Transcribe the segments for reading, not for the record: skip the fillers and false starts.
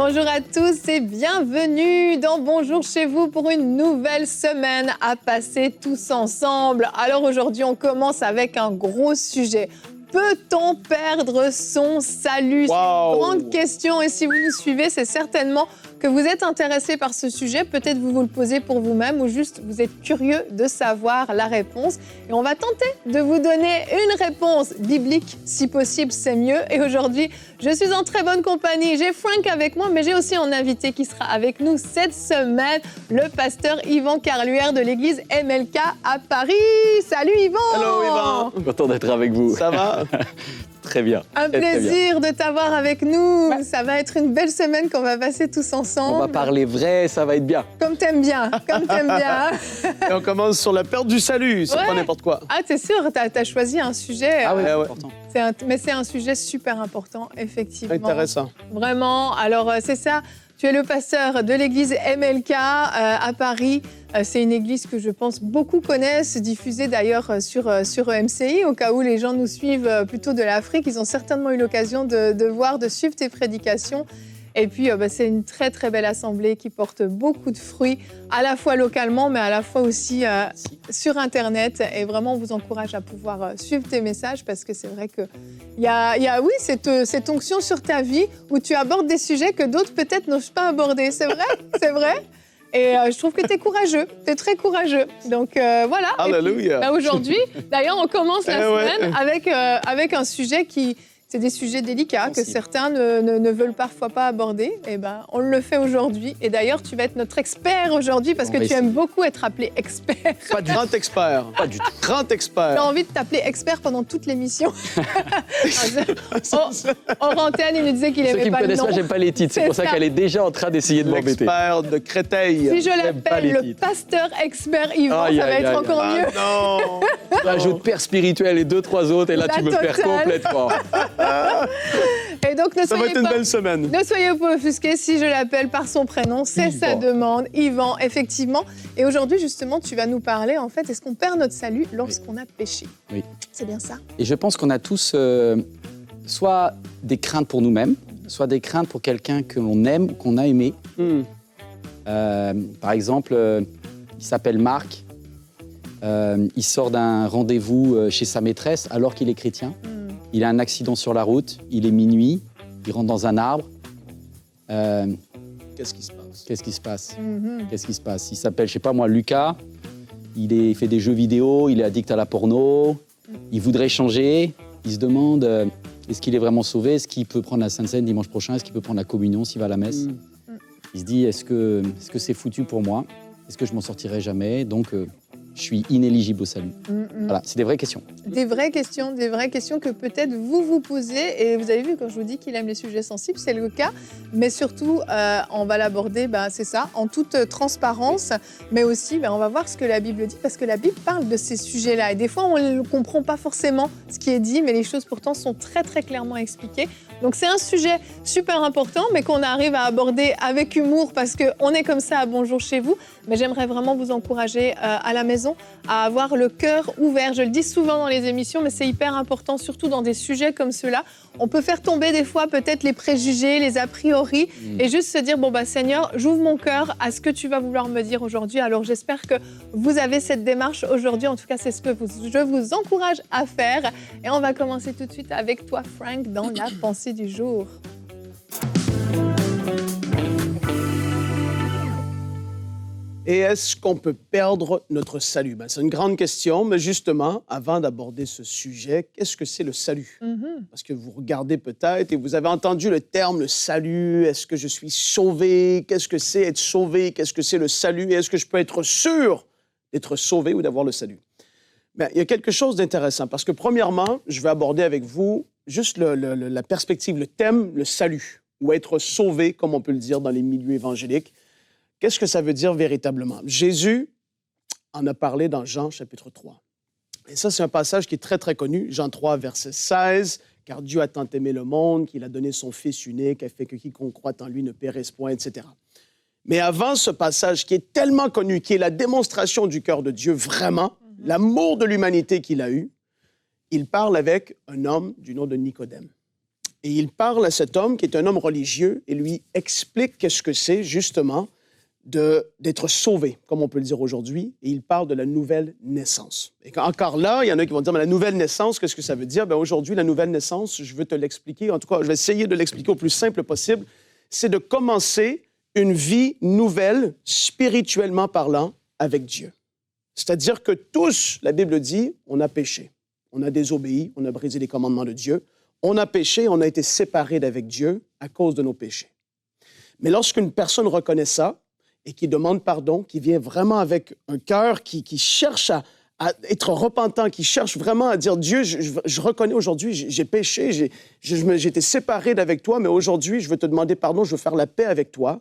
Bonjour à tous et bienvenue dans Bonjour chez vous pour une nouvelle semaine à passer tous ensemble. Alors aujourd'hui, on commence avec un gros sujet. Peut-on perdre son salut? C'est une grande question et si vous nous suivez, c'est certainement que vous êtes intéressé par ce sujet. Peut-être vous le posez pour vous-même ou juste vous êtes curieux de savoir la réponse. Et on va tenter de vous donner une réponse biblique. Si possible, c'est mieux. Et aujourd'hui, je suis en très bonne compagnie. J'ai Frank avec moi, mais j'ai aussi un invité qui sera avec nous cette semaine, le pasteur Yvan Carluère de l'église MLK à Paris. Salut Yvan! Hello Yvan! Content d'être avec vous. Ça va? Très bien. Un plaisir de t'avoir avec nous. Ouais. Ça va être une belle semaine qu'on va passer tous ensemble. On va parler vrai, ça va être bien. Comme t'aimes bien, comme t'aimes bien. Et on commence sur la perte du salut, c'est pas n'importe quoi. Ah, t'es sûr, t'as choisi un sujet. Ah oui, c'est important. Mais c'est un sujet super important, effectivement. Intéressant. Vraiment. Alors, c'est ça. Tu es le pasteur de l'église MLK à Paris. C'est une église que je pense beaucoup connaissent, diffusée d'ailleurs sur MCI. Au cas où les gens nous suivent plutôt de l'Afrique, ils ont certainement eu l'occasion de suivre tes prédications. Et puis, c'est une très, très belle assemblée qui porte beaucoup de fruits, à la fois localement, mais à la fois aussi sur Internet. Et vraiment, on vous encourage à pouvoir suivre tes messages parce que c'est vrai qu'il y a cette onction sur ta vie où tu abordes des sujets que d'autres peut-être n'osent pas aborder. C'est vrai? C'est vrai? Et je trouve que tu es courageux, tu es très courageux. Donc voilà. Alléluia. Aujourd'hui, d'ailleurs, on commence la semaine avec un sujet qui... C'est des sujets délicats que certains ne veulent parfois pas aborder. Et on le fait aujourd'hui. Et d'ailleurs, tu vas être notre expert aujourd'hui parce que tu aimes beaucoup être appelé expert. Pas du grand expert. Pas du tout. Grand expert. J'ai envie de t'appeler expert pendant toute l'émission. Hors antenne, il me disait qu'il n'aimait pas le nom. Ceux qui me connaissent pas, j'aime pas les titres. C'est pour ça qu'elle est déjà en train d'essayer de m'embêter. L'expert de Créteil. Si je l'appelle le pasteur expert Yvan, ça va être encore mieux. Non. Rajoute père spirituel et 2-3 autres et là, tu me perds complètement. Et donc, ça va être une belle semaine. Ne soyez pas offusqués si je l'appelle par son prénom. C'est sa demande, Yvan, effectivement. Et aujourd'hui, justement, tu vas nous parler, en fait, est-ce qu'on perd notre salut lorsqu'on a péché? Oui. C'est bien ça? Et je pense qu'on a tous soit des craintes pour nous-mêmes, soit des craintes pour quelqu'un que l'on aime ou qu'on a aimé. Par exemple, il s'appelle Marc. Il sort d'un rendez-vous chez sa maîtresse alors qu'il est chrétien. Il a un accident sur la route, il est minuit, il rentre dans un arbre. Qu'est-ce qui se passe? Qu'est-ce qui se passe? Qu'est-ce qui se passe? Il s'appelle, je sais pas moi, Lucas. Il fait des jeux vidéo, il est addict à la porno. Il voudrait changer. Il se demande, est-ce qu'il est vraiment sauvé? Est-ce qu'il peut prendre la Sainte Seine dimanche prochain? Est-ce qu'il peut prendre la communion s'il va à la messe? Il se dit, est-ce que c'est foutu pour moi? Est-ce que je m'en sortirai jamais? Donc, je suis inéligible au salut. Voilà, c'est des vraies questions. Des vraies questions que peut-être vous vous posez. Et vous avez vu, quand je vous dis qu'il aime les sujets sensibles, c'est le cas. Mais surtout, on va l'aborder, c'est ça, en toute transparence. Mais aussi, on va voir ce que la Bible dit, parce que la Bible parle de ces sujets-là. Et des fois, on ne comprend pas forcément ce qui est dit, mais les choses pourtant sont très, très clairement expliquées. Donc, c'est un sujet super important, mais qu'on arrive à aborder avec humour, parce qu'on est comme ça à Bonjour chez vous. Mais j'aimerais vraiment vous encourager à la maison à avoir le cœur ouvert. Je le dis souvent dans les émissions, mais c'est hyper important, surtout dans des sujets comme ceux-là. On peut faire tomber des fois peut-être les préjugés, les a priori, et juste se dire, Seigneur, j'ouvre mon cœur à ce que tu vas vouloir me dire aujourd'hui. Alors j'espère que vous avez cette démarche aujourd'hui. En tout cas, c'est ce que je vous encourage à faire. Et on va commencer tout de suite avec toi, Frank, dans la pensée du jour. Et est-ce qu'on peut perdre notre salut? C'est une grande question, mais justement, avant d'aborder ce sujet, qu'est-ce que c'est le salut? Parce que vous regardez peut-être et vous avez entendu le terme, le salut. Est-ce que je suis sauvé? Qu'est-ce que c'est être sauvé? Qu'est-ce que c'est le salut? Et est-ce que je peux être sûr d'être sauvé ou d'avoir le salut? Il y a quelque chose d'intéressant, parce que premièrement, je vais aborder avec vous juste la perspective, le thème, le salut, ou être sauvé, comme on peut le dire dans les milieux évangéliques. Qu'est-ce que ça veut dire véritablement? Jésus en a parlé dans Jean, chapitre 3. Et ça, c'est un passage qui est très, très connu. Jean 3, verset 16. « Car Dieu a tant aimé le monde qu'il a donné son Fils unique, afin que quiconque croit en lui ne périsse point, etc. » Mais avant ce passage qui est tellement connu, qui est la démonstration du cœur de Dieu, vraiment, l'amour de l'humanité qu'il a eu, il parle avec un homme du nom de Nicodème. Et il parle à cet homme qui est un homme religieux et lui explique qu'est-ce que c'est justement d'être sauvé, comme on peut le dire aujourd'hui. Et il parle de la nouvelle naissance. Et encore là, il y en a qui vont dire, mais la nouvelle naissance, qu'est-ce que ça veut dire? Bien, aujourd'hui, la nouvelle naissance, je veux te l'expliquer. En tout cas, je vais essayer de l'expliquer au plus simple possible. C'est de commencer une vie nouvelle, spirituellement parlant, avec Dieu. C'est-à-dire que tous, la Bible dit, on a péché. On a désobéi, on a brisé les commandements de Dieu. On a péché, on a été séparés d'avec Dieu à cause de nos péchés. Mais lorsqu'une personne reconnaît ça et qui demande pardon, qui vient vraiment avec un cœur qui cherche à être repentant, qui cherche vraiment à dire, Dieu, je reconnais aujourd'hui, j'ai péché, j'ai été séparé d'avec toi, mais aujourd'hui, je veux te demander pardon, je veux faire la paix avec toi.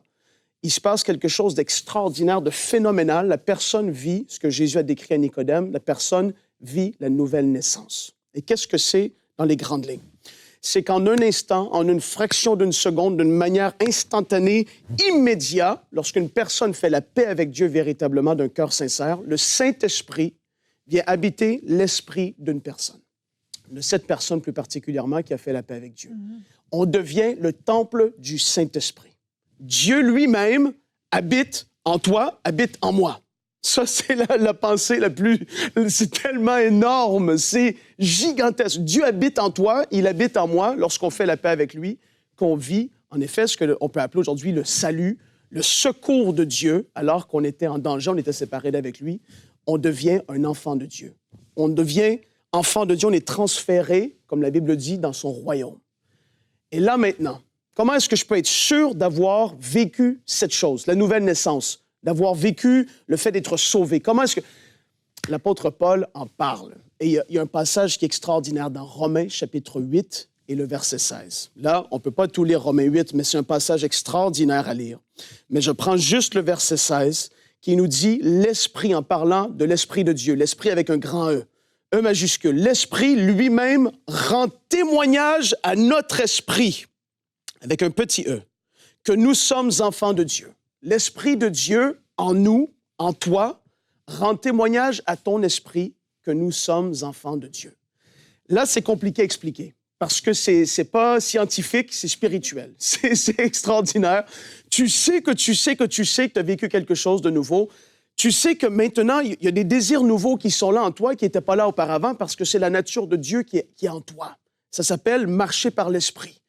Il se passe quelque chose d'extraordinaire, de phénoménal. La personne vit ce que Jésus a décrit à Nicodème. La personne vit la nouvelle naissance. Et qu'est-ce que c'est dans les grandes lignes? C'est qu'en un instant, en une fraction d'une seconde, d'une manière instantanée, immédiate, lorsqu'une personne fait la paix avec Dieu véritablement d'un cœur sincère, le Saint-Esprit vient habiter l'esprit d'une personne. De cette personne plus particulièrement qui a fait la paix avec Dieu. On devient le temple du Saint-Esprit. Dieu lui-même habite en toi, habite en moi. Ça, c'est la pensée la plus... C'est tellement énorme, c'est gigantesque. Dieu habite en toi, il habite en moi lorsqu'on fait la paix avec lui, qu'on vit, en effet, ce qu'on peut appeler aujourd'hui le salut, le secours de Dieu, alors qu'on était en danger, on était séparés d'avec lui. On devient un enfant de Dieu. On devient enfant de Dieu, on est transféré, comme la Bible dit, dans son royaume. Et là, maintenant, comment est-ce que je peux être sûr d'avoir vécu cette chose, la nouvelle naissance, d'avoir vécu le fait d'être sauvé? Comment est-ce que... L'apôtre Paul en parle. Et il y a un passage qui est extraordinaire dans Romains, chapitre 8 et le verset 16. Là, on ne peut pas tout lire Romains 8, mais c'est un passage extraordinaire à lire. Mais je prends juste le verset 16 qui nous dit l'Esprit, en parlant de l'Esprit de Dieu, l'Esprit avec un grand E, E majuscule. L'Esprit lui-même rend témoignage à notre esprit, avec un petit E, que nous sommes enfants de Dieu. L'Esprit de Dieu, en nous, en toi, rend témoignage à ton esprit que nous sommes enfants de Dieu. Là, c'est compliqué à expliquer, parce que c'est pas scientifique, c'est spirituel. C'est extraordinaire. Tu sais que tu as vécu quelque chose de nouveau. Tu sais que maintenant, il y a des désirs nouveaux qui sont là en toi, qui n'étaient pas là auparavant, parce que c'est la nature de Dieu qui est en toi. Ça s'appelle marcher par l'Esprit.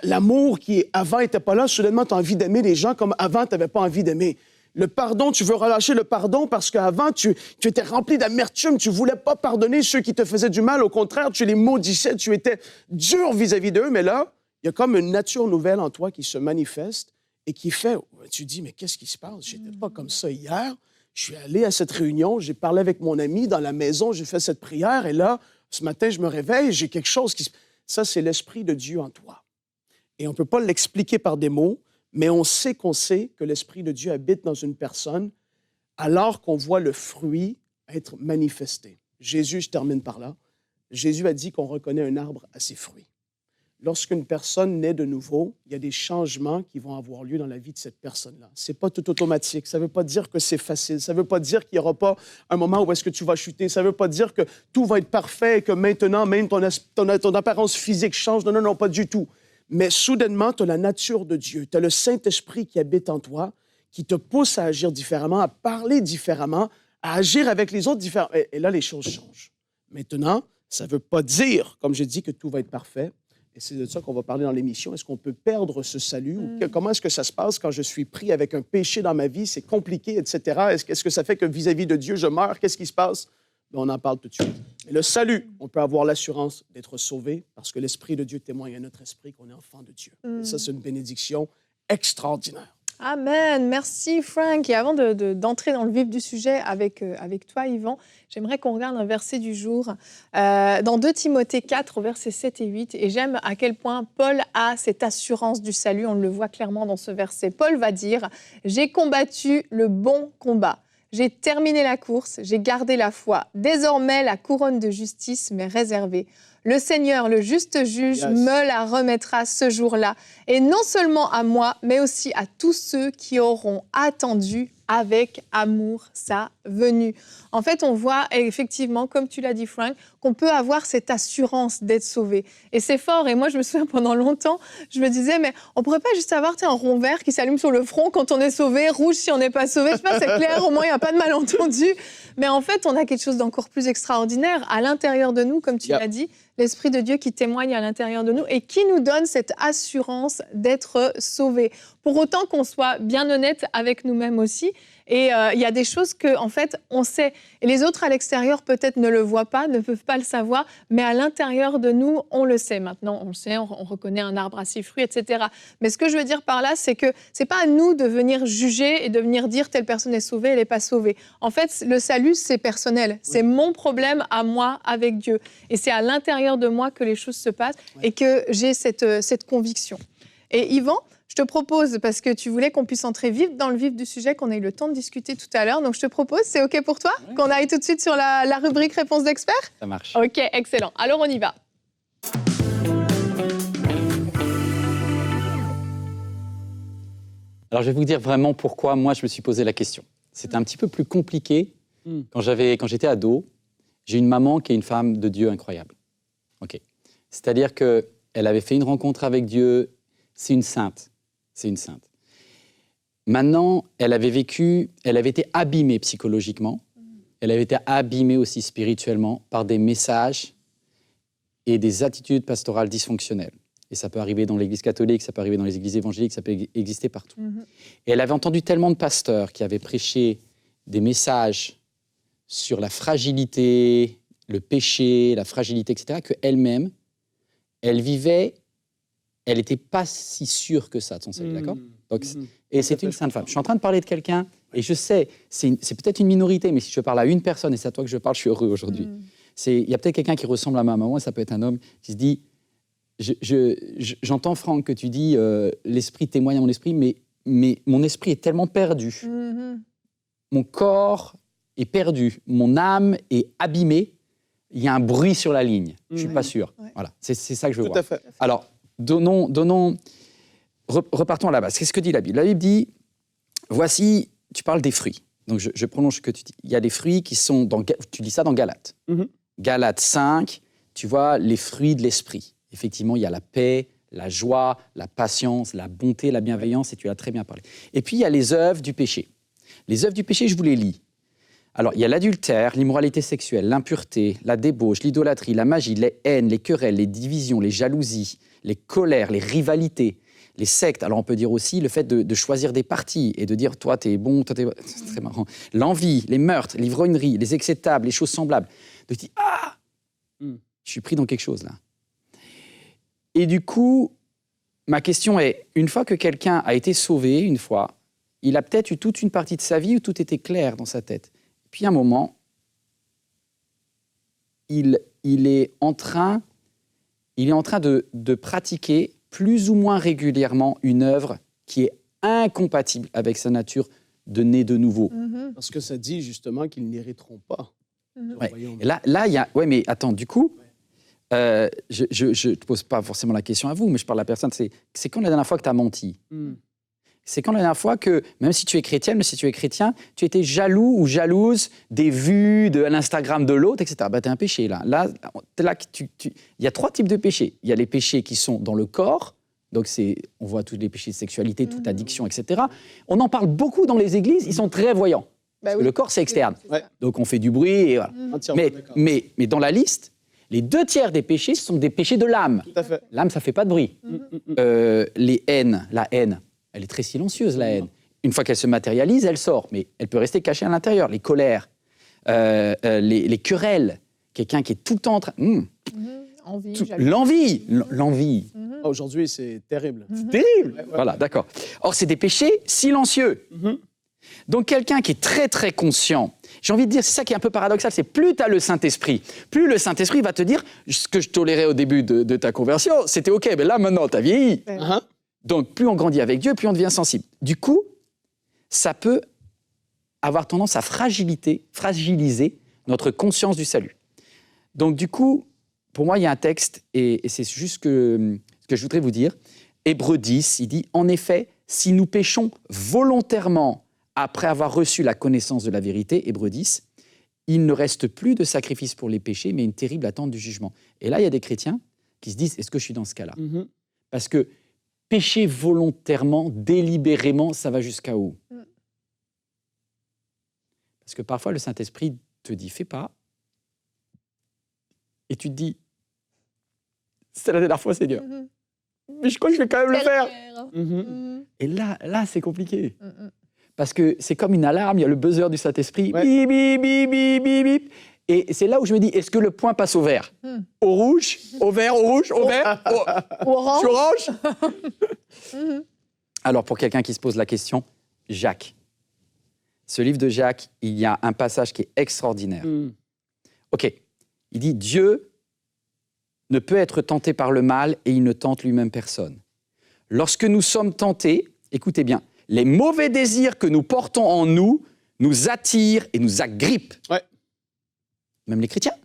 L'amour qui, avant, n'était pas là, soudainement, tu as envie d'aimer les gens comme avant, tu n'avais pas envie d'aimer. Le pardon, tu veux relâcher le pardon parce qu'avant, tu étais rempli d'amertume, tu ne voulais pas pardonner ceux qui te faisaient du mal. Au contraire, tu les maudissais, tu étais dur vis-à-vis d'eux. Mais là, il y a comme une nature nouvelle en toi qui se manifeste et qui fait... Tu dis, mais qu'est-ce qui se passe? Je n'étais pas comme ça hier. Je suis allé à cette réunion, j'ai parlé avec mon ami dans la maison, j'ai fait cette prière et là, ce matin, je me réveille, j'ai quelque chose qui... Ça, c'est l'Esprit de Dieu en toi. Et on ne peut pas l'expliquer par des mots, mais on sait que l'Esprit de Dieu habite dans une personne alors qu'on voit le fruit être manifesté. Jésus, je termine par là, Jésus a dit qu'on reconnaît un arbre à ses fruits. Lorsqu'une personne naît de nouveau, il y a des changements qui vont avoir lieu dans la vie de cette personne-là. Ce n'est pas tout automatique. Ça ne veut pas dire que c'est facile. Ça ne veut pas dire qu'il n'y aura pas un moment où est-ce que tu vas chuter. Ça ne veut pas dire que tout va être parfait et que maintenant, même ton apparence physique change. Non, non, non, pas du tout. Mais soudainement, tu as la nature de Dieu. Tu as le Saint-Esprit qui habite en toi, qui te pousse à agir différemment, à parler différemment, à agir avec les autres différemment. Et là, les choses changent. Maintenant, ça ne veut pas dire, comme j'ai dit, que tout va être parfait. Et c'est de ça qu'on va parler dans l'émission. Est-ce qu'on peut perdre ce salut? Ou comment est-ce que ça se passe quand je suis pris avec un péché dans ma vie? C'est compliqué, etc. Est-ce que ça fait que vis-à-vis de Dieu, je meurs? Qu'est-ce qui se passe? Bien, on en parle tout de suite. Mais le salut, on peut avoir l'assurance d'être sauvé parce que l'Esprit de Dieu témoigne à notre esprit qu'on est enfant de Dieu. Et ça, c'est une bénédiction extraordinaire. Amen. Merci, Frank. Et avant d'entrer dans le vif du sujet avec toi, Yvan, j'aimerais qu'on regarde un verset du jour dans 2 Timothée 4, versets 7 et 8. Et j'aime à quel point Paul a cette assurance du salut. On le voit clairement dans ce verset. Paul va dire « J'ai combattu le bon combat. J'ai terminé la course, j'ai gardé la foi. Désormais, la couronne de justice m'est réservée. Le Seigneur, le juste juge, me la remettra ce jour-là. Et non seulement à moi, mais aussi à tous ceux qui auront attendu avec amour sa venue. En fait, on voit effectivement, comme tu l'as dit, Frank, qu'on peut avoir cette assurance d'être sauvé. Et c'est fort. Et moi, je me souviens, pendant longtemps, je me disais, mais on pourrait pas juste avoir un rond vert qui s'allume sur le front quand on est sauvé, rouge si on n'est pas sauvé. Je sais pas, c'est clair, au moins, il n'y a pas de malentendu. Mais en fait, on a quelque chose d'encore plus extraordinaire à l'intérieur de nous, comme tu l'as dit, l'Esprit de Dieu qui témoigne à l'intérieur de nous et qui nous donne cette assurance d'être sauvés. Pour autant qu'on soit bien honnête avec nous-mêmes aussi. Et il y a des choses qu'en fait, on sait. Et les autres à l'extérieur, peut-être, ne le voient pas, ne peuvent pas le savoir. Mais à l'intérieur de nous, on le sait. Maintenant, on le sait, on reconnaît un arbre à ses fruits, etc. Mais ce que je veux dire par là, c'est que ce n'est pas à nous de venir juger et de venir dire telle personne est sauvée, elle n'est pas sauvée. En fait, le salut, c'est personnel. Oui. C'est mon problème à moi avec Dieu. Et c'est à l'intérieur de moi que les choses se passent et que j'ai cette conviction. Et Yvan, je te propose, parce que tu voulais qu'on puisse entrer dans le vif du sujet, qu'on ait eu le temps de discuter tout à l'heure. Donc, je te propose, c'est OK pour toi, qu'on aille tout de suite sur la rubrique Réponse d'expert ? Ça marche. OK, excellent. Alors, on y va. Alors, je vais vous dire vraiment pourquoi moi, je me suis posé la question. C'était un petit peu plus compliqué quand j'étais ado. J'ai une maman qui est une femme de Dieu incroyable. OK. C'est-à-dire qu'elle avait fait une rencontre avec Dieu. C'est une sainte. C'est une sainte. Maintenant, elle avait été abîmée psychologiquement. Elle avait été abîmée aussi spirituellement par des messages et des attitudes pastorales dysfonctionnelles. Et ça peut arriver dans l'Église catholique, ça peut arriver dans les églises évangéliques, ça peut exister partout. Et elle avait entendu tellement de pasteurs qui avaient prêché des messages sur la fragilité, le péché, la fragilité, etc., qu'elle-même, elle vivait... Elle n'était pas si sûre que ça de son salut, d'accord ? Donc, et c'est une sainte femme. Je suis en train de parler de quelqu'un, et je sais, c'est peut-être une minorité, mais si je parle à une personne, et c'est à toi que je parle, je suis heureux aujourd'hui. Il y a peut-être quelqu'un qui ressemble à ma maman, et ça peut être un homme, qui se dit, j'entends, Franck, que tu dis, l'esprit témoigne à mon esprit, mais mon esprit est tellement perdu. Mon corps est perdu, mon âme est abîmée, il y a un bruit sur la ligne, je ne suis pas sûr. Voilà, c'est ça que je veux voir. Tout à fait. Alors, repartons à la base. Qu'est-ce que dit la Bible ? La Bible dit, voici, tu parles des fruits. Donc, je prolonge ce que tu dis. Il y a des fruits qui sont, tu dis ça dans Galates. Galates 5, tu vois, les fruits de l'esprit. Effectivement, il y a la paix, la joie, la patience, la bonté, la bienveillance, et tu as très bien parlé. Et puis, il y a les œuvres du péché. Les œuvres du péché, je vous les lis. Alors, il y a l'adultère, l'immoralité sexuelle, l'impureté, la débauche, l'idolâtrie, la magie, les haines, les querelles, les divisions, les jalousies, les colères, les rivalités, les sectes. Alors, on peut dire aussi le fait de choisir des partis et de dire, toi, t'es bon, toi, t'es... C'est très marrant. L'envie, les meurtres, l'ivrognerie, les excès de table, les choses semblables. Donc, tu dis, je suis pris dans quelque chose, là. Et du coup, ma question est, une fois que quelqu'un a été sauvé, une fois, il a peut-être eu toute une partie de sa vie où tout était clair dans sa tête. Puis, à un moment, il est en train de pratiquer plus ou moins régulièrement une œuvre qui est incompatible avec sa nature de né de nouveau. Parce que ça dit justement qu'ils n'hériteront pas. Ouais. Et là, il y a... Ouais, mais attends, du coup, je ne te pose pas forcément la question à vous, mais je parle à la personne. C'est quand la dernière fois que tu as menti ? C'est quand la dernière fois que, même si tu es chrétienne, mais si tu es chrétien, tu étais jaloux ou jalouse des vues de l'Instagram de l'autre, etc. Bah, tu as un péché, là. Il y a 3 types de péchés. Il y a les péchés qui sont dans le corps, donc on voit tous les péchés de sexualité, toute addiction, etc. On en parle beaucoup dans les églises, ils sont très voyants. Parce que le corps, c'est externe. Donc on fait du bruit, et voilà. Mais dans la liste, les 2 tiers des péchés, ce sont des péchés de l'âme. Tout à fait. L'âme, ça ne fait pas de bruit. Les haines, la haine, elle est très silencieuse, la haine. Une fois qu'elle se matérialise, elle sort, mais elle peut rester cachée à l'intérieur. Les colères, les querelles, quelqu'un qui est tout le temps en train... L'envie. Aujourd'hui, c'est terrible. C'est terrible. Voilà, d'accord. Or, c'est des péchés silencieux. Donc, quelqu'un qui est très, très conscient, j'ai envie de dire, c'est ça qui est un peu paradoxal, c'est plus tu as le Saint-Esprit, plus le Saint-Esprit va te dire, ce que je tolérais au début de ta conversion, c'était OK, mais là, maintenant, tu as vieilli. Donc, plus on grandit avec Dieu, plus on devient sensible. Du coup, ça peut avoir tendance à fragiliser notre conscience du salut. Donc, du coup, pour moi, il y a un texte, et c'est juste ce que je voudrais vous dire. Hébreux 10, il dit « En effet, si nous péchons volontairement après avoir reçu la connaissance de la vérité, Hébreux 10, il ne reste plus de sacrifice pour les péchés, mais une terrible attente du jugement. Et là, il y a des chrétiens qui se disent, est-ce que je suis dans ce cas-là? Parce que pécher volontairement, délibérément, ça va jusqu'à où? Parce que parfois, le Saint-Esprit te dit, fais pas. Et tu te dis, c'est la dernière fois, Seigneur. Mais je crois que je vais quand même le faire. Et là, c'est compliqué. Parce que c'est comme une alarme, il y a le buzzer du Saint-Esprit. Bip, bip, bip, bip, bip, bip. Et c'est là où je me dis, est-ce que le point passe au vert? Au rouge? Au vert? Au rouge? Au vert? Au orange? Alors, pour quelqu'un qui se pose la question, Jacques. Ce livre de Jacques, il y a un passage qui est extraordinaire. OK. Il dit, Dieu ne peut être tenté par le mal et il ne tente lui-même personne. Lorsque nous sommes tentés, écoutez bien, les mauvais désirs que nous portons en nous nous attirent et nous agrippent. Même les chrétiens.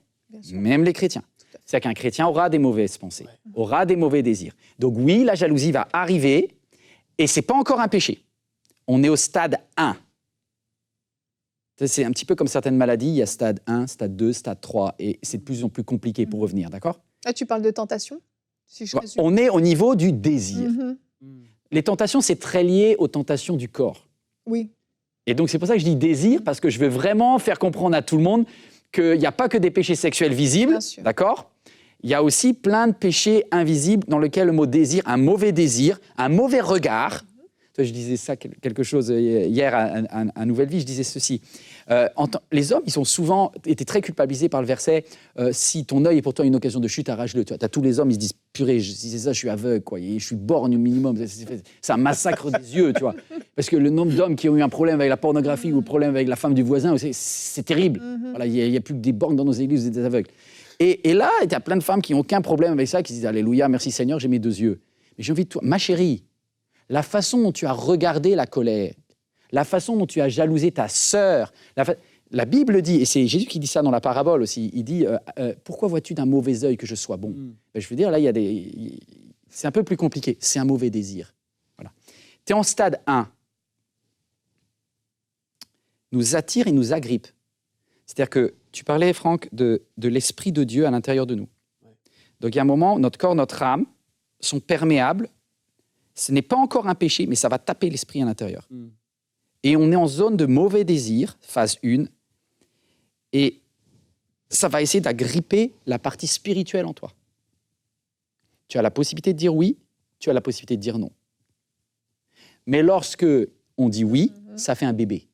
Même les chrétiens. C'est-à-dire qu'un chrétien aura des mauvaises pensées, aura des mauvais désirs. Donc oui, la jalousie va arriver et ce n'est pas encore un péché. On est au stade 1. C'est un petit peu comme certaines maladies, il y a stade 1, stade 2, stade 3, et c'est de plus en plus compliqué pour revenir, d'accord? Ah, tu parles de tentation, si je résume. On est au niveau du désir. Les tentations, c'est très lié aux tentations du corps. Oui. Et donc, c'est pour ça que je dis désir, parce que je veux vraiment faire comprendre à tout le monde qu'il n'y a pas que des péchés sexuels visibles, d'accord? Il y a aussi plein de péchés invisibles dans lesquels le mot désir, un mauvais regard. Je disais ça, quelque chose hier à Nouvelle Vie, je disais ceci. Les hommes, ils ont souvent été très culpabilisés par le verset si ton œil est pour toi une occasion de chute, arrache-le. Tu as tous les hommes, ils se disent purée, si c'est ça, je suis aveugle, quoi, et je suis borgne au minimum. C'est un massacre des yeux, tu vois. Parce que le nombre d'hommes qui ont eu un problème avec la pornographie ou un problème avec la femme du voisin, c'est terrible. Voilà, il n'y a plus que des borgnes dans nos églises, des aveugles. Et là, il y a plein de femmes qui n'ont aucun problème avec ça, qui se disent alléluia, merci Seigneur, j'ai mes deux yeux. Mais j'ai envie de toi, ma chérie, la façon dont tu as regardé la colère, la façon dont tu as jalousé ta sœur, la Bible dit, et c'est Jésus qui dit ça dans la parabole aussi, il dit pourquoi vois-tu d'un mauvais œil que je sois bon? Je veux dire, là, c'est un peu plus compliqué, c'est un mauvais désir. Voilà. Tu es en stade 1. Nous attire et nous agrippe. C'est-à-dire que tu parlais, Franck, de l'Esprit de Dieu à l'intérieur de nous. Donc il y a un moment, notre corps, notre âme sont perméables. Ce n'est pas encore un péché, mais ça va taper l'esprit à l'intérieur. Et on est en zone de mauvais désir, phase 1, et ça va essayer d'agripper la partie spirituelle en toi. Tu as la possibilité de dire oui, tu as la possibilité de dire non. Mais lorsque on dit oui, ça fait un bébé.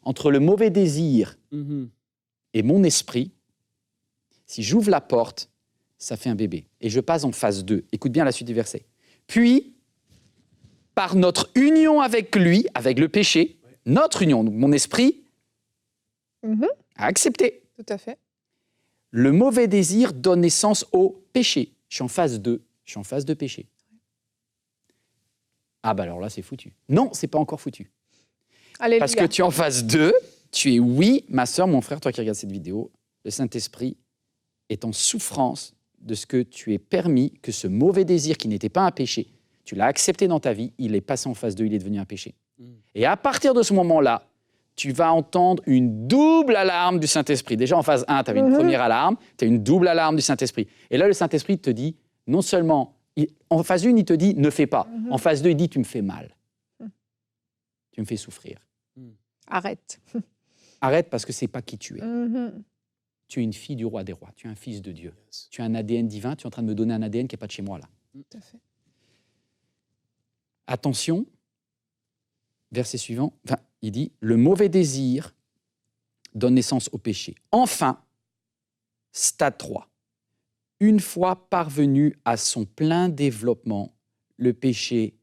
Entre le mauvais désir et mon esprit, si j'ouvre la porte, ça fait un bébé. Et je passe en phase 2. Écoute bien la suite du verset. Puis, par notre union avec lui, avec le péché, notre union, mon esprit, a accepté. Tout à fait. Le mauvais désir donne naissance au péché. Je suis en phase 2. Je suis en phase de péché. Ah bah alors là, c'est foutu. Non, c'est pas encore foutu. Alléluia. Parce que tu es en phase 2, tu es oui, ma sœur, mon frère, toi qui regardes cette vidéo, le Saint-Esprit est en souffrance de ce que tu es permis, que ce mauvais désir qui n'était pas un péché, tu l'as accepté dans ta vie, il est passé en phase 2, il est devenu un péché. Et à partir de ce moment-là, tu vas entendre une double alarme du Saint-Esprit. Déjà en phase 1, tu avais une première alarme, tu as une double alarme du Saint-Esprit. Et là, le Saint-Esprit te dit, non seulement, en phase 1, il te dit, ne fais pas. En phase 2, il dit, tu me fais mal. Tu me fais souffrir. Arrête. Arrête parce que c'est pas qui tu es. Tu es une fille du roi des rois, tu es un fils de Dieu. Tu as un ADN divin, tu es en train de me donner un ADN qui n'est pas de chez moi là. Tout à fait. Attention, verset suivant, il dit, le mauvais désir donne naissance au péché. Enfin, stade 3, une fois parvenu à son plein développement, le péché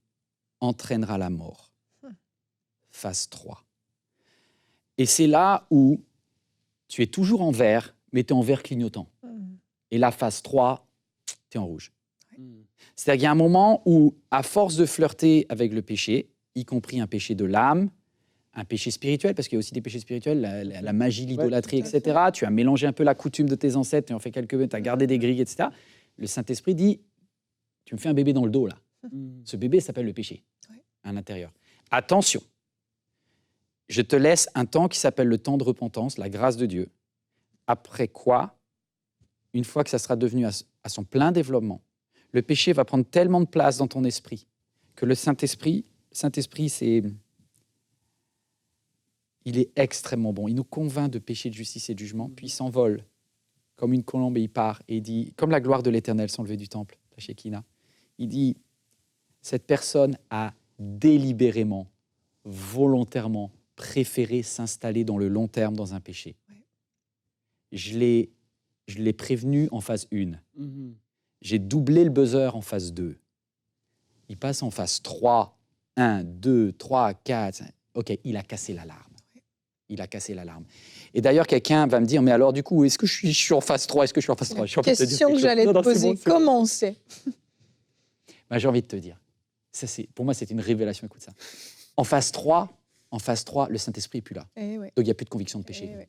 entraînera la mort. Phase 3. Et c'est là où tu es toujours en vert, mais tu es en vert clignotant. Et la phase 3, tu es en rouge. C'est-à-dire qu'il y a un moment où, à force de flirter avec le péché, y compris un péché de l'âme, un péché spirituel, parce qu'il y a aussi des péchés spirituels, la magie, l'idolâtrie, etc. Tu as mélangé un peu la coutume de tes ancêtres, tu en fais quelques, tu as gardé des grilles, etc. Le Saint-Esprit dit, tu me fais un bébé dans le dos, là. Ce bébé s'appelle le péché, à l'intérieur. Attention, je te laisse un temps qui s'appelle le temps de repentance, la grâce de Dieu. Après quoi, une fois que ça sera devenu à son plein développement, le péché va prendre tellement de place dans ton esprit que le Saint-Esprit, il est extrêmement bon. Il nous convainc de péché, de justice et de jugement, puis il s'envole comme une colombe et il part. Et il dit, comme la gloire de l'Éternel s'enlevait du temple, la Shekinah, il dit, cette personne a délibérément, volontairement préféré s'installer dans le long terme dans un péché. Ouais. Je l'ai prévenu en phase 1. J'ai doublé le buzzer en phase 2. Il passe en phase 3. 1, 2, 3, 4. 5. OK, il a cassé l'alarme. Il a cassé l'alarme. Et d'ailleurs, quelqu'un va me dire, mais alors du coup, est-ce que je suis en phase 3 ? Est-ce que je suis en phase 3 ? Question que j'allais te poser. Comment on sait ? J'ai envie de te dire. Ça, pour moi, c'est une révélation. Écoute ça. En phase 3, le Saint-Esprit n'est plus là. Ouais. Donc, il n'y a plus de conviction de péché. Ouais.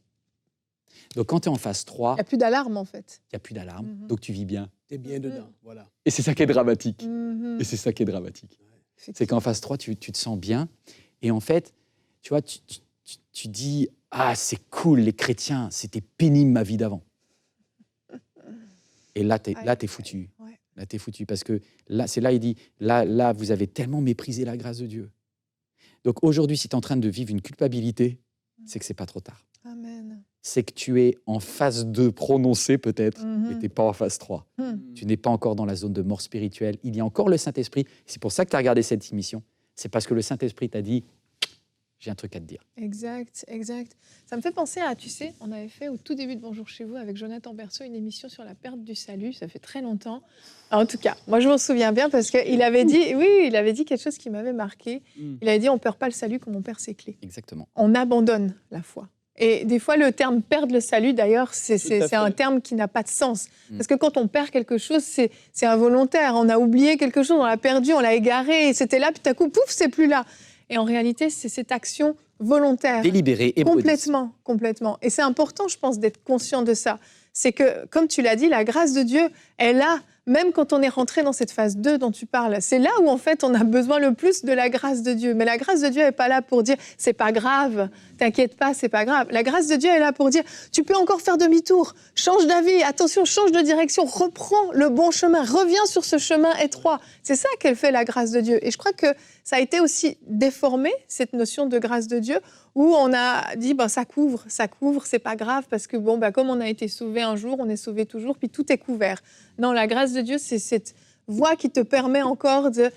Donc, quand tu es en phase 3... Il n'y a plus d'alarme, en fait. Il n'y a plus d'alarme, donc tu vis bien. Tu es bien dedans, voilà. Et c'est ça qui est dramatique. Mm-hmm. Et c'est ça qui est dramatique. C'est qu'en phase 3, tu te sens bien. Et en fait, tu vois, tu dis, ah, c'est cool, les chrétiens, c'était pénible ma vie d'avant. Et là, t'es foutu. Ouais. Là, t'es foutu. Parce que là, il dit, là, vous avez tellement méprisé la grâce de Dieu. Donc aujourd'hui, si tu es en train de vivre une culpabilité, c'est que c'est pas trop tard. Amen. C'est que tu es en phase 2 prononcée peut-être, mais tu n'es pas en phase 3. Tu n'es pas encore dans la zone de mort spirituelle. Il y a encore le Saint-Esprit. C'est pour ça que tu as regardé cette émission. C'est parce que le Saint-Esprit t'a dit, j'ai un truc à te dire. Exact. Ça me fait penser à, tu sais, on avait fait au tout début de Bonjour chez vous avec Jonathan Berceau une émission sur la perte du salut. Ça fait très longtemps. En tout cas, moi je m'en souviens bien parce qu'il avait dit quelque chose qui m'avait marqué. Il avait dit, on ne perd pas le salut comme on perd ses clés. Exactement. On abandonne la foi. Et des fois, le terme « perdre le salut », d'ailleurs, c'est un terme qui n'a pas de sens. Parce que quand on perd quelque chose, c'est involontaire. On a oublié quelque chose, on l'a perdu, on l'a égaré, c'était là, puis tout à coup, pouf, c'est plus là. Et en réalité, c'est cette action volontaire. Délibérée et Complètement. Et c'est important, je pense, d'être conscient de ça. C'est que, comme tu l'as dit, la grâce de Dieu est là, même quand on est rentré dans cette phase 2 dont tu parles. C'est là où, en fait, on a besoin le plus de la grâce de Dieu. Mais la grâce de Dieu n'est pas là pour dire « c'est pas grave, t'inquiète pas, c'est pas grave ». La grâce de Dieu est là pour dire « tu peux encore faire demi-tour, change d'avis, attention, change de direction, reprends le bon chemin, reviens sur ce chemin étroit ». C'est ça qu'elle fait, la grâce de Dieu. Et je crois que ça a été aussi déformé, cette notion de grâce de Dieu, où on a dit ça couvre, c'est pas grave, parce que comme on a été sauvé un jour, on est sauvé toujours, puis tout est couvert. Non, la grâce de Dieu, c'est cette voie qui te permet encore de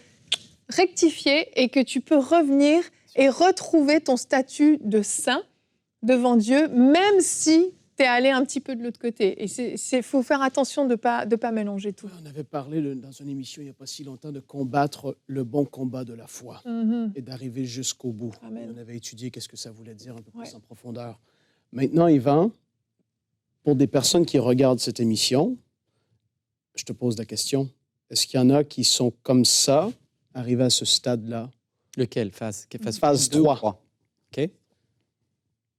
rectifier et que tu peux revenir et retrouver ton statut de saint devant Dieu, même si tu es allé un petit peu de l'autre côté. Et il faut faire attention de pas mélanger tout. On avait parlé dans une émission il n'y a pas si longtemps de combattre le bon combat de la foi et d'arriver jusqu'au bout. Amen. On avait étudié qu'est-ce que ça voulait dire un peu plus en profondeur. Maintenant, Yvan, pour des personnes qui regardent cette émission, je te pose la question, est-ce qu'il y en a qui sont comme ça, arrivés à ce stade-là? Lequel? Phase 3. OK.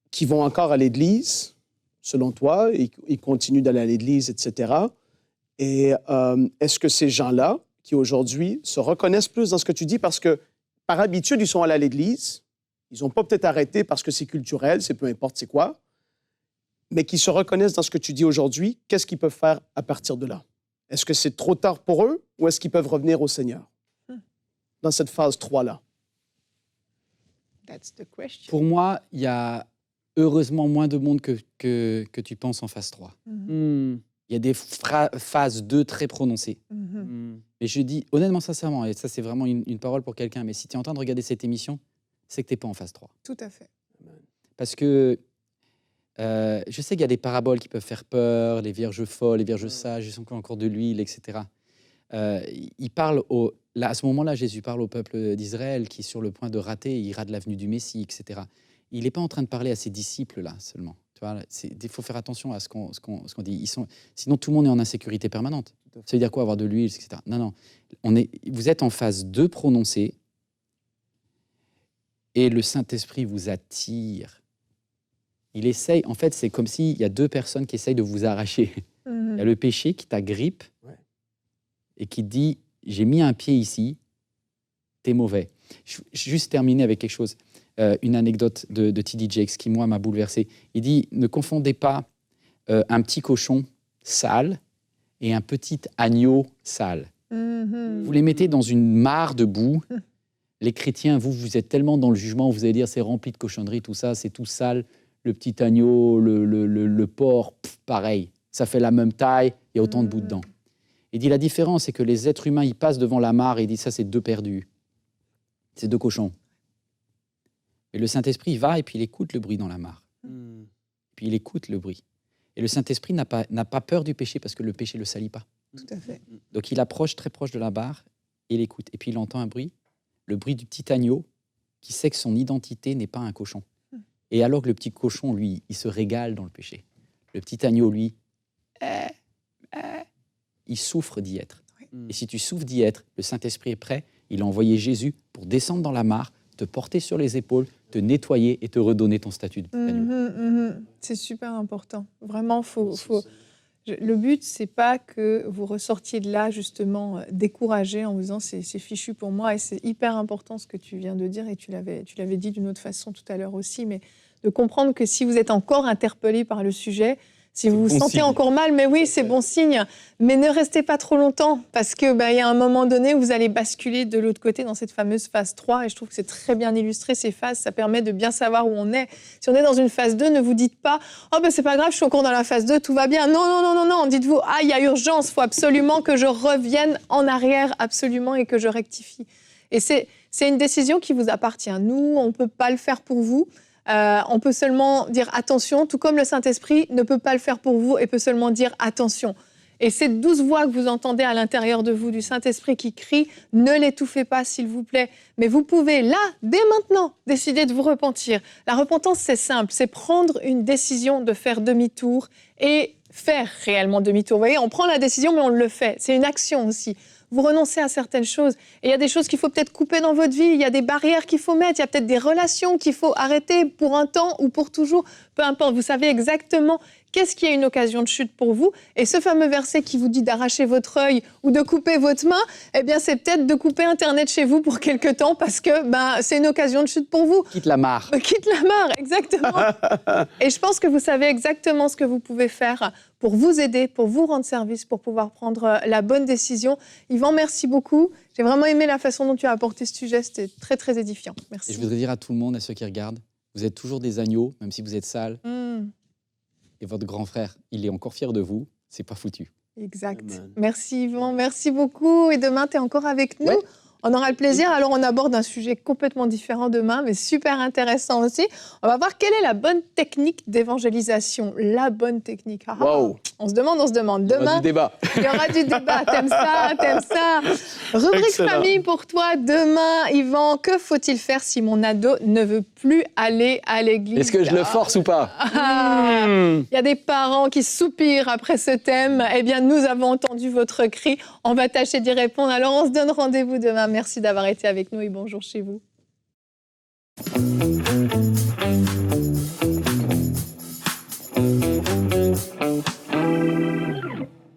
Qui vont encore à l'église, selon toi, ils continuent d'aller à l'église, etc. Et est-ce que ces gens-là, qui aujourd'hui se reconnaissent plus dans ce que tu dis, parce que par habitude, ils sont allés à l'église, ils n'ont pas peut-être arrêté parce que c'est culturel, c'est peu importe c'est quoi, mais qui se reconnaissent dans ce que tu dis aujourd'hui, qu'est-ce qu'ils peuvent faire à partir de là? Est-ce que c'est trop tard pour eux ou est-ce qu'ils peuvent revenir au Seigneur dans cette phase 3-là? That's the question. Pour moi, il y a heureusement moins de monde que tu penses en phase 3. Il y a des phases 2 très prononcées. Mais je dis honnêtement, sincèrement, et ça c'est vraiment une parole pour quelqu'un, mais si tu es en train de regarder cette émission, c'est que tu n'es pas en phase 3. Tout à fait. Parce que je sais qu'il y a des paraboles qui peuvent faire peur, les vierges folles, les vierges sages, ils ont encore de l'huile, etc. Il parle là, à ce moment-là, Jésus parle au peuple d'Israël qui est sur le point de rater, il rate l'avenue du Messie, etc. Il n'est pas en train de parler à ses disciples-là seulement. Il faut faire attention à ce qu'on dit. Sinon, tout le monde est en insécurité permanente. Ça veut dire quoi, avoir de l'huile, etc. Non. Vous êtes en phase 2 prononcée et le Saint-Esprit vous attire. Il essaye, en fait, c'est comme s'il y a deux personnes qui essayent de vous arracher. Il y a le péché qui t'agrippe et qui te dit « j'ai mis un pied ici, t'es mauvais ». Juste terminer avec quelque chose. une anecdote de T.D. Jakes qui, moi, m'a bouleversé. Il dit, ne confondez pas un petit cochon sale et un petit agneau sale. Vous les mettez dans une mare de boue. Les chrétiens, vous êtes tellement dans le jugement, vous allez dire, c'est rempli de cochonneries, tout ça, c'est tout sale. Le petit agneau, le porc, pareil. Ça fait la même taille, il y a autant de boue dedans. Il dit, la différence, c'est que les êtres humains, ils passent devant la mare et ils disent, ça, c'est 2 perdus. C'est 2 cochons. Et le Saint-Esprit, il va et puis il écoute le bruit dans la mare. Puis il écoute le bruit. Et le Saint-Esprit n'a pas peur du péché parce que le péché ne le salit pas. Tout à fait. Donc il approche très proche de la barre et il écoute. Et puis il entend un bruit, le bruit du petit agneau qui sait que son identité n'est pas un cochon. Et alors que le petit cochon, lui, il se régale dans le péché. Le petit agneau, lui, il souffre d'y être. Et si tu souffres d'y être, le Saint-Esprit est prêt. Il a envoyé Jésus pour descendre dans la mare, te porter sur les épaules, te nettoyer et te redonner ton statut de petit agneau. C'est super important. Vraiment, le but, c'est pas que vous ressortiez de là, justement, découragé en vous disant c'est fichu pour moi. Et c'est hyper important ce que tu viens de dire, et tu l'avais dit d'une autre façon tout à l'heure aussi, mais de comprendre que si vous êtes encore interpellé par le sujet, si vous vous sentez encore mal, mais oui, c'est bon signe. Mais ne restez pas trop longtemps, parce que y a un moment donné où vous allez basculer de l'autre côté dans cette fameuse phase 3. Et je trouve que c'est très bien illustré, ces phases. Ça permet de bien savoir où on est. Si on est dans une phase 2, ne vous dites pas « Oh, c'est pas grave, je suis encore dans la phase 2, tout va bien. » Non. Dites-vous « Ah, il y a urgence, il faut absolument que je revienne en arrière, absolument, et que je rectifie. » Et c'est une décision qui vous appartient. Nous, on ne peut pas le faire pour vous. On peut seulement dire attention, tout comme le Saint-Esprit ne peut pas le faire pour vous et peut seulement dire attention. Et ces 12 voix que vous entendez à l'intérieur de vous, du Saint-Esprit qui crie, ne l'étouffez pas, s'il vous plaît. Mais vous pouvez, là, dès maintenant, décider de vous repentir. La repentance, c'est simple, c'est prendre une décision de faire demi-tour et faire réellement demi-tour. Vous voyez, on prend la décision, mais on le fait. C'est une action aussi. Vous renoncez à certaines choses. Et il y a des choses qu'il faut peut-être couper dans votre vie, il y a des barrières qu'il faut mettre, il y a peut-être des relations qu'il faut arrêter pour un temps ou pour toujours, peu importe. Vous savez exactement qu'est-ce qui est une occasion de chute pour vous. Et ce fameux verset qui vous dit d'arracher votre œil ou de couper votre main, eh bien, c'est peut-être de couper Internet chez vous pour quelque temps parce que c'est une occasion de chute pour vous. Quitte la mare. Quitte la mare, exactement. Et je pense que vous savez exactement ce que vous pouvez faire pour vous aider, pour vous rendre service, pour pouvoir prendre la bonne décision. Yvan, merci beaucoup. J'ai vraiment aimé la façon dont tu as apporté ce sujet. C'était très, très édifiant. Merci. Et je voudrais dire à tout le monde, à ceux qui regardent, vous êtes toujours des agneaux, même si vous êtes sales. Et votre grand frère, il est encore fier de vous. C'est pas foutu. Exact. Amen. Merci Yvan, merci beaucoup. Et demain, tu es encore avec nous. Ouais. On aura le plaisir. Alors, on aborde un sujet complètement différent demain, mais super intéressant aussi. On va voir quelle est la bonne technique d'évangélisation. La bonne technique. Wow. On se demande. Il y aura Demain, du débat. il y aura du débat. T'aimes ça. Rubrique Excellent. famille pour toi. Demain, Yvan, que faut-il faire si mon ado ne veut plus aller à l'église? Est-ce que je le force ou pas? Il y a des parents qui soupirent après ce thème. Eh bien, nous avons entendu votre cri. On va tâcher d'y répondre. Alors, on se donne rendez-vous demain. Merci d'avoir été avec nous et bonjour chez vous.